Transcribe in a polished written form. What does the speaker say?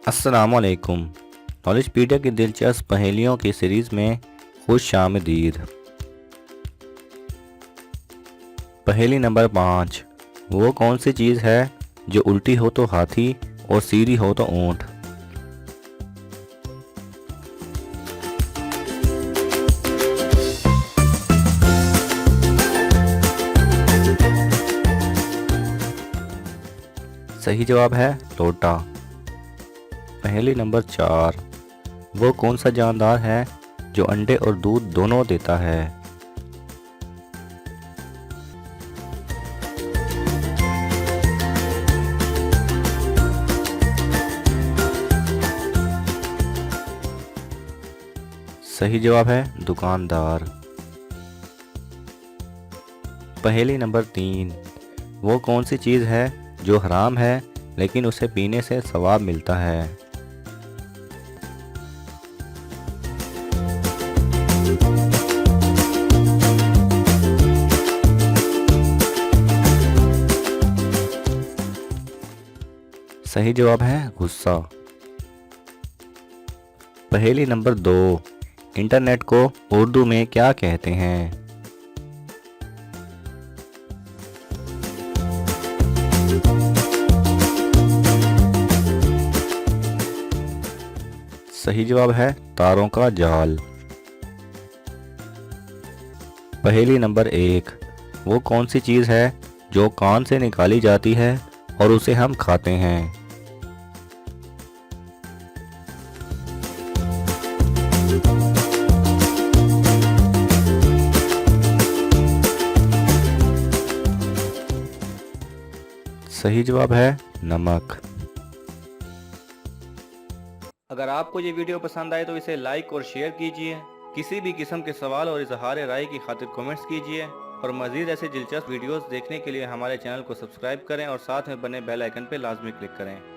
अस्सलामुअलैकुम। नॉलेजपीडिया की दिलचस्प पहेलियों की सीरीज़ में खुश आमदीद। पहेली नंबर 5। वो कौन सी चीज़ है जो उल्टी हो तो हाथी और सीधी हो तो ऊँट? सही जवाब है लोटा। पहेली नंबर 4। वो कौन सा जानदार है जो अंडे और दूध दोनों देता है? सही जवाब है दुकानदार। पहेली नंबर 3। वो कौन सी चीज़ है जो हराम है लेकिन उसे पीने से सवाब मिलता है? सही जवाब है गुस्सा। पहेली नंबर 2। इंटरनेट को उर्दू में क्या कहते हैं? सही जवाब है तारों का जाल। पहेली नंबर 1। वो कौन सी चीज़ है जो कान से निकाली जाती है और उसे हम खाते हैं? सही जवाब है नमक। अगर आपको ये वीडियो पसंद आए तो इसे लाइक और शेयर कीजिए। किसी भी किस्म के सवाल और इजहार राय की खातिर कमेंट्स कीजिए और मज़ीद ऐसे दिलचस्प वीडियोस देखने के लिए हमारे चैनल को सब्सक्राइब करें और साथ में बने बेल आइकन पर लाजमी क्लिक करें।